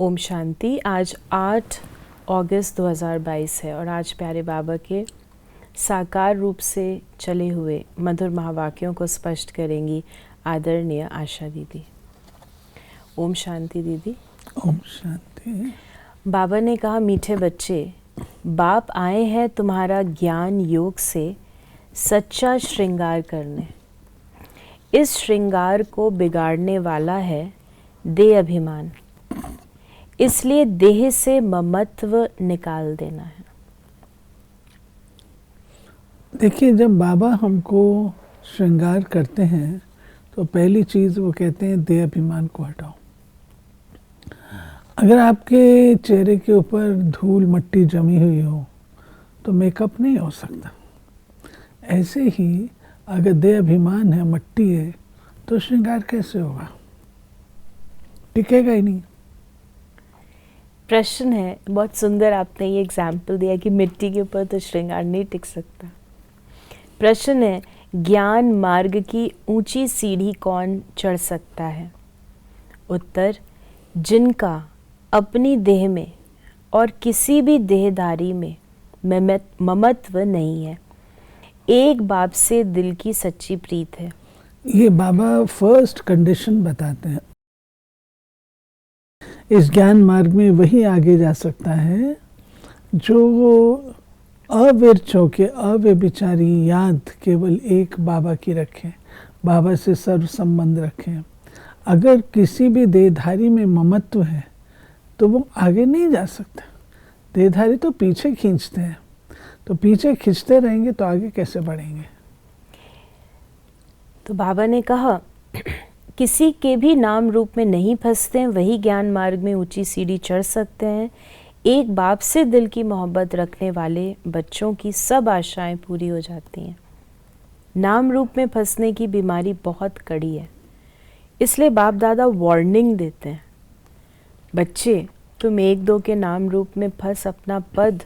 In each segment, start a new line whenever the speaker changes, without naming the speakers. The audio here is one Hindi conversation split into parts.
ओम शांति। आज 8 अगस्त 2022 है और आज प्यारे बाबा के साकार रूप से चले हुए मधुर महावाक्यों को स्पष्ट करेंगी आदरणीय आशा दीदी। ओम शांति दीदी।
ओम शांति।
बाबा ने कहा, मीठे बच्चे, बाप आए हैं तुम्हारा ज्ञान योग से सच्चा श्रृंगार करने। इस श्रृंगार को बिगाड़ने वाला है देह अभिमान, इसलिए देह से ममत्व निकाल देना है।
देखिए, जब बाबा हमको श्रृंगार करते हैं तो पहली चीज़ वो कहते हैं देह अभिमान को हटाओ। अगर आपके चेहरे के ऊपर धूल मट्टी जमी हुई हो तो मेकअप नहीं हो सकता। ऐसे ही अगर देह अभिमान है, मट्टी है, तो श्रृंगार कैसे होगा? टिकेगा ही नहीं।
प्रश्न है, बहुत सुंदर आपने ये एग्जाम्पल दिया कि मिट्टी के ऊपर तो श्रृंगार नहीं टिक सकता। प्रश्न है, ज्ञान मार्ग की ऊंची सीढ़ी कौन चढ़ सकता है? उत्तर, जिनका अपनी देह में और किसी भी देहधारी में ममत्व नहीं है, एक बाप से दिल की सच्ची प्रीत है।
ये बाबा फर्स्ट कंडीशन बताते हैं। इस ज्ञान मार्ग में वही आगे जा सकता है जो अविरच होके अव्यभिचारी याद केवल एक बाबा की रखें, बाबा से सर्व संबंध रखें। अगर किसी भी देहधारी में ममत्व है तो वो आगे नहीं जा सकता। देहधारी तो पीछे खींचते हैं, तो पीछे खींचते रहेंगे तो आगे कैसे बढ़ेंगे?
तो बाबा ने कहा, किसी के भी नाम रूप में नहीं फंसते हैं, वही ज्ञान मार्ग में ऊंची सीढ़ी चढ़ सकते हैं। एक बाप से दिल की मोहब्बत रखने वाले बच्चों की सब आशाएं पूरी हो जाती हैं। नाम रूप में फंसने की बीमारी बहुत कड़ी है, इसलिए बाप दादा वार्निंग देते हैं, बच्चे तुम एक दो के नाम रूप में फंस अपना पद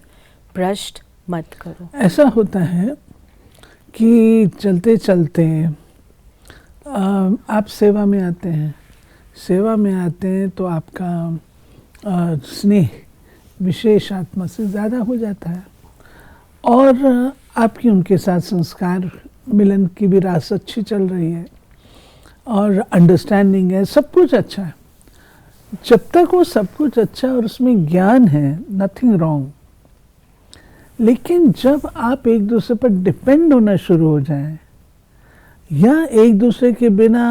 भ्रष्ट मत करो।
ऐसा होता है कि चलते चलते आप सेवा में आते हैं। सेवा में आते हैं तो आपका स्नेह विशेष आत्मा से ज़्यादा हो जाता है और आपकी उनके साथ संस्कार मिलन की भी रास अच्छी चल रही है और अंडरस्टैंडिंग है, सब कुछ अच्छा है। जब तक वो सब कुछ अच्छा और उसमें ज्ञान है, नथिंग रॉन्ग। लेकिन जब आप एक दूसरे पर डिपेंड होना शुरू हो जाएं या एक दूसरे के बिना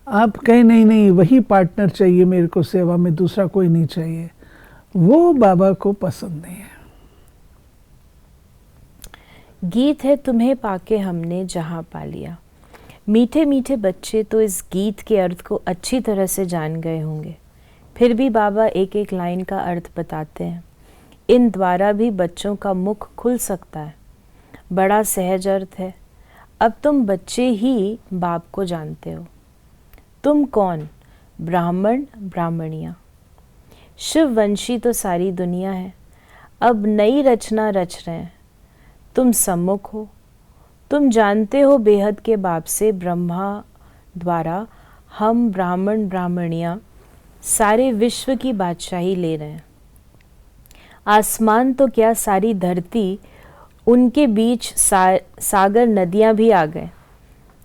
आप कहें नहीं वही पार्टनर चाहिए मेरे को सेवा में, दूसरा कोई नहीं चाहिए, वो बाबा को पसंद नहीं है।
गीत है तुम्हें पाके हमने जहां पा लिया। मीठे मीठे बच्चे तो इस गीत के अर्थ को अच्छी तरह से जान गए होंगे, फिर भी बाबा एक एक लाइन का अर्थ बताते हैं। इन द्वारा भी बच्चों का मुख खुल सकता है। बड़ा सहज अर्थ है। अब तुम बच्चे ही बाप को जानते हो। तुम कौन? ब्राह्मण ब्राह्मणियाँ। शिववंशी तो सारी दुनिया है। अब नई रचना रच रहे हैं। तुम सम्मुख हो। तुम जानते हो बेहद के बाप से ब्रह्मा द्वारा हम ब्राह्मण ब्राह्मणियाँ सारे विश्व की बादशाही ले रहे हैं। आसमान तो क्या, सारी धरती, उनके बीच सागर नदियाँ भी आ गए।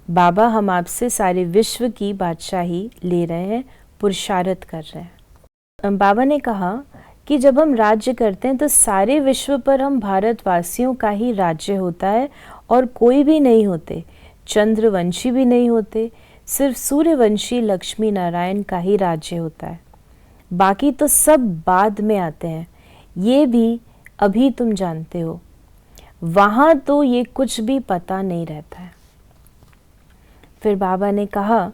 बाबा हम आपसे सारे विश्व की बादशाही ले रहे हैं, पुरुषार्थ कर रहे हैं। बाबा ने कहा कि जब हम राज्य करते हैं तो सारे विश्व पर हम भारतवासियों का ही राज्य होता है और कोई भी नहीं होते, चंद्रवंशी भी नहीं होते, सिर्फ सूर्यवंशी लक्ष्मी नारायण का ही राज्य होता है। बाकी तो सब बाद में आते हैं, ये भी अभी तुम जानते हो। वहाँ तो ये कुछ भी पता नहीं रहता है। फिर बाबा ने कहा,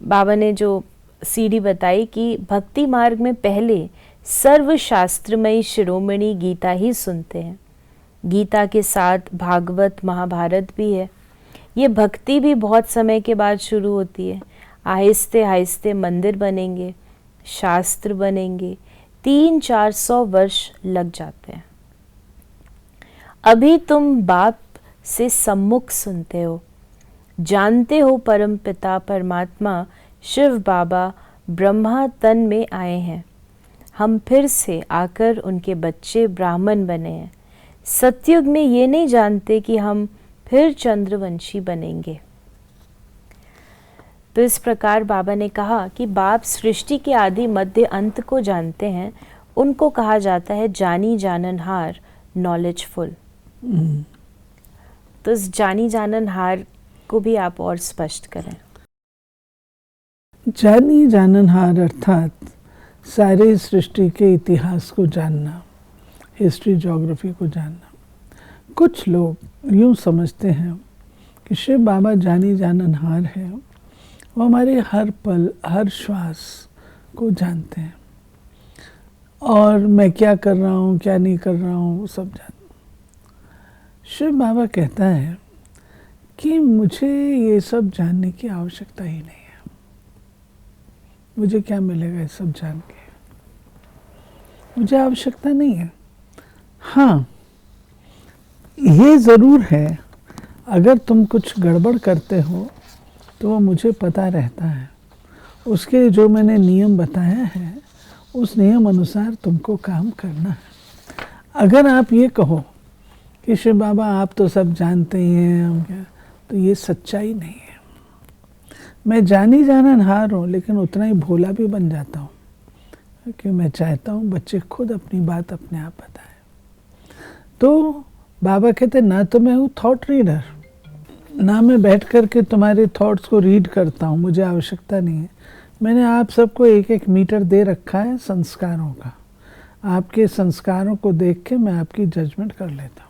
बाबा ने जो सीढ़ी बताई कि भक्ति मार्ग में पहले सर्वशास्त्रमयी शिरोमणि गीता ही सुनते हैं। गीता के साथ भागवत महाभारत भी है। ये भक्ति भी बहुत समय के बाद शुरू होती है। आहिस्ते आहिस्ते मंदिर बनेंगे, शास्त्र बनेंगे, 300-400 वर्ष लग जाते हैं। अभी तुम बाप से सम्मुख सुनते हो, जानते हो परमपिता परमात्मा शिव बाबा ब्रह्मा तन में आए हैं। हम फिर से आकर उनके बच्चे ब्राह्मण बने हैं। सतयुग में ये नहीं जानते कि हम फिर चंद्रवंशी बनेंगे। तो इस प्रकार बाबा ने कहा कि बाप सृष्टि के आदि मध्य अंत को जानते हैं। उनको कहा जाता है जानी जाननहार, नॉलेजफुल। तो इस जानी जाननहार को भी आप और स्पष्ट करें।
जानी जाननहार अर्थात सारे सृष्टि के इतिहास को जानना, हिस्ट्री ज्योग्राफी को जानना। कुछ लोग यूँ समझते हैं कि शिव बाबा जानी जाननहार है, वो हमारे हर पल हर श्वास को जानते हैं और मैं क्या कर रहा हूँ क्या नहीं कर रहा हूँ वो सब जानते। शिव बाबा कहता है कि मुझे ये सब जानने की आवश्यकता ही नहीं है। मुझे क्या मिलेगा ये सब जान के, मुझे आवश्यकता नहीं है। हाँ, ये ज़रूर है अगर तुम कुछ गड़बड़ करते हो तो वो मुझे पता रहता है। उसके जो मैंने नियम बताया है उस नियम अनुसार तुमको काम करना है। अगर आप ये कहो कि शिव बाबा आप तो सब जानते ही हैं, हम क्या, तो ये सच्चाई नहीं है। मैं जानी जाननहार हूँ लेकिन उतना ही भोला भी बन जाता हूँ, क्योंकि मैं चाहता हूँ बच्चे खुद अपनी बात अपने आप बताएं। तो बाबा कहते ना तो मैं हूँ थॉट रीडर, ना मैं बैठ कर के तुम्हारे थॉट्स को रीड करता हूँ, मुझे आवश्यकता नहीं है। मैंने आप सबको एक एक मीटर दे रखा है संस्कारों का। आपके संस्कारों को देख के मैं आपकी जजमेंट कर लेता हूँ।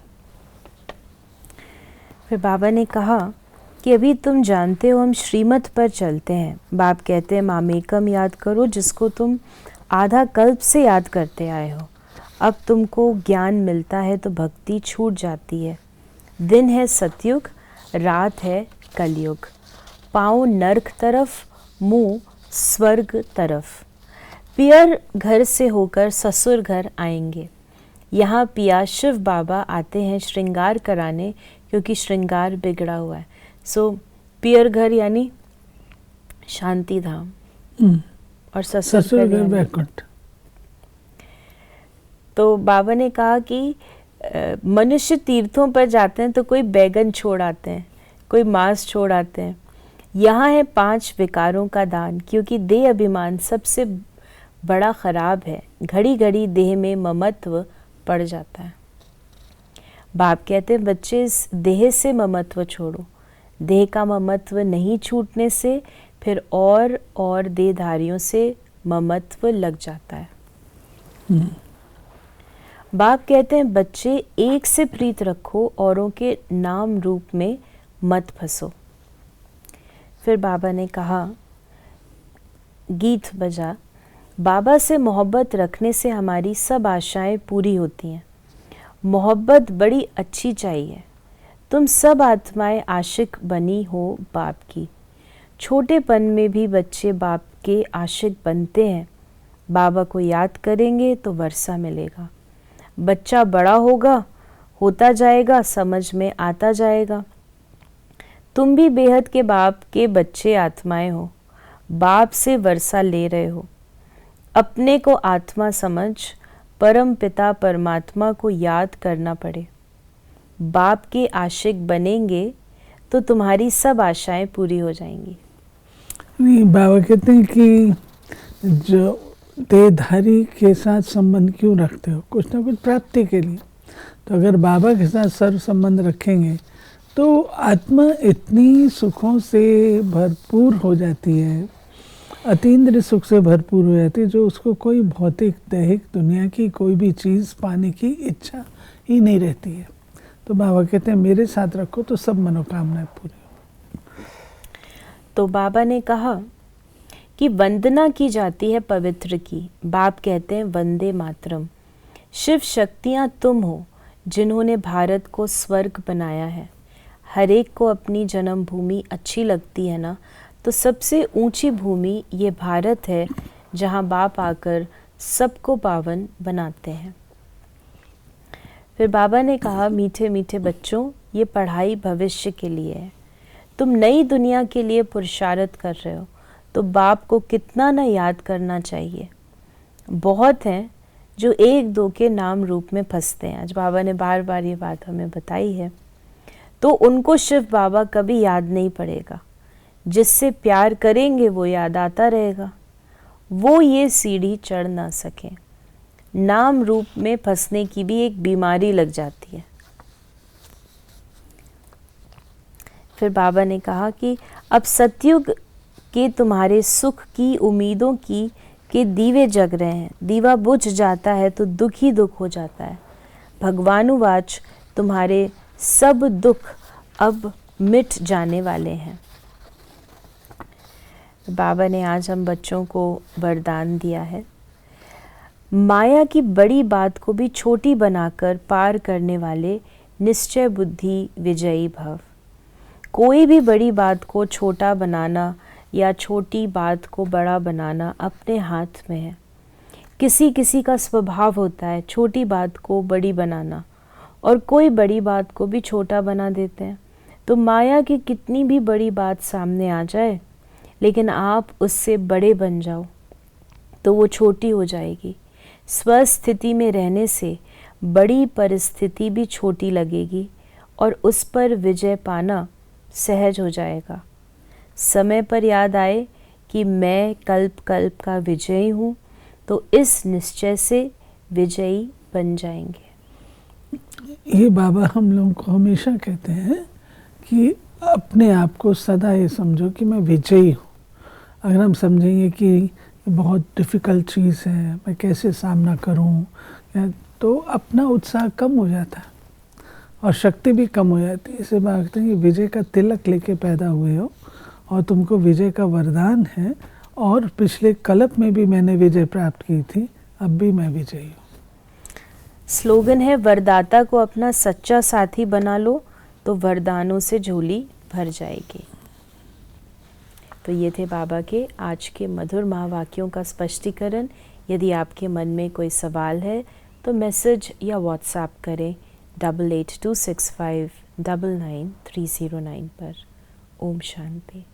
फिर बाबा ने कहा कि अभी तुम जानते हो हम श्रीमत पर चलते हैं। बाप कहते हैं मामेकम याद करो, जिसको तुम आधा कल्प से याद करते आए हो। अब तुमको ज्ञान मिलता है तो भक्ति छूट जाती है। दिन है सतयुग, रात है कलयुग। पाँव नर्क तरफ, मुंह स्वर्ग तरफ। पियर घर से होकर ससुर घर आएंगे। यहाँ पिया शिव बाबा आते हैं श्रृंगार कराने, क्योंकि श्रृंगार बिगड़ा हुआ है। सो पियर घर यानी शांति धाम और ससुर घर
वैकुंठ।
तो बाबा ने कहा कि मनुष्य तीर्थों पर जाते हैं तो कोई बैगन छोड़ आते हैं, कोई मांस छोड़ आते हैं। यहाँ है 5 विकारों का दान, क्योंकि देह अभिमान सबसे बड़ा खराब है। घड़ी घड़ी देह में ममत्व पड़ जाता है। बाप कहते हैं बच्चे इस देह से ममत्व छोड़ो। देह का ममत्व नहीं छूटने से फिर और देहधारियों से ममत्व लग जाता है। बाप कहते हैं बच्चे एक से प्रीत रखो, औरों के नाम रूप में मत फंसो। फिर बाबा ने कहा गीत बजा, बाबा से मोहब्बत रखने से हमारी सब आशाएं पूरी होती हैं। मोहब्बत बड़ी अच्छी चाहिए। तुम सब आत्माएं आशिक बनी हो बाप की। छोटेपन में भी बच्चे बाप के आशिक बनते हैं। बाबा को याद करेंगे तो वर्षा मिलेगा। बच्चा बड़ा होता जाएगा, समझ में आता जाएगा। तुम भी बेहद के बाप के बच्चे आत्माएं हो। बाप से वर्षा ले रहे हो। अपने को आत्मा समझ परम पिता परमात्मा को याद करना पड़े। बाप के आशिक बनेंगे तो तुम्हारी सब आशाएं पूरी हो जाएंगी।
नहीं, बाबा कहते हैं कि जो देहधारी के साथ संबंध क्यों रखते हो, कुछ ना कुछ प्राप्ति के लिए। तो अगर बाबा के साथ सर्व संबंध रखेंगे तो आत्मा इतनी सुखों से भरपूर हो जाती है, अतीन्द्रिय सुख से भरपूर हो जाती है, जो उसको कोई भौतिक दैहिक दुनिया की कोई भी चीज़ पाने की इच्छा ही नहीं रहती है। तो बाबा कहते हैं मेरे साथ रखो तो सब मनोकामनाएं पूरी हो।
तो बाबा ने कहा कि वंदना की जाती है पवित्र की। बाप कहते हैं वंदे मातरम। शिव शक्तियाँ तुम हो जिन्होंने भारत को स्वर्ग बनाया है। हर एक को अपनी जन्मभूमि अच्छी लगती है ना, तो सबसे ऊंची भूमि ये भारत है, जहाँ बाप आकर सबको पावन बनाते हैं। फिर बाबा ने कहा मीठे मीठे बच्चों, ये पढ़ाई भविष्य के लिए है। तुम नई दुनिया के लिए पुरुषार्थ कर रहे हो, तो बाप को कितना न याद करना चाहिए। बहुत हैं जो एक दो के नाम रूप में फंसते हैं। आज बाबा ने बार बार ये बात हमें बताई है। तो उनको शिव बाबा कभी याद नहीं पड़ेगा। जिससे प्यार करेंगे वो याद आता रहेगा। वो ये सीढ़ी चढ़ ना सके। नाम रूप में फंसने की भी एक बीमारी लग जाती है। फिर बाबा ने कहा कि अब सतयुग के तुम्हारे सुख की उम्मीदों की के दीवे जग रहे हैं। दीवा बुझ जाता है तो दुख ही दुख हो जाता है। भगवानुवाच तुम्हारे सब दुख अब मिट जाने वाले हैं। बाबा ने आज हम बच्चों को वरदान दिया है। माया की बड़ी बात को भी छोटी बनाकर पार करने वाले निश्चय बुद्धि विजयी भव। कोई भी बड़ी बात को छोटा बनाना या छोटी बात को बड़ा बनाना अपने हाथ में है। किसी किसी का स्वभाव होता है छोटी बात को बड़ी बनाना, और कोई बड़ी बात को भी छोटा बना देते हैं। तो माया की कितनी भी बड़ी बात सामने आ जाए, लेकिन आप उससे बड़े बन जाओ तो वो छोटी हो जाएगी। स्वस्थिति में रहने से बड़ी परिस्थिति भी छोटी लगेगी और उस पर विजय पाना सहज हो जाएगा। समय पर याद आए कि मैं कल्प कल्प का विजयी हूँ, तो इस निश्चय से विजयी बन जाएंगे।
ये बाबा हम लोगों को हमेशा कहते हैं कि अपने आप को सदा ये समझो कि मैं विजयी हूँ। अगर हम समझेंगे कि ये बहुत डिफ़िकल्ट चीज़ है, मैं कैसे सामना करूँ, तो अपना उत्साह कम हो जाता है और शक्ति भी कम हो जाती है। इसे मांगते हैं कि विजय का तिलक लेके पैदा हुए हो और तुमको विजय का वरदान है। और पिछले कल्प में भी मैंने विजय प्राप्त की थी, अब भी मैं विजयी हूँ।
स्लोगन है, वरदाता को अपना सच्चा साथी बना लो तो वरदानों से झोली भर जाएगी। तो ये थे बाबा के आज के मधुर महावाक्यों का स्पष्टीकरण। यदि आपके मन में कोई सवाल है तो मैसेज या व्हाट्सएप करें 8826599309 पर। ओम शांति।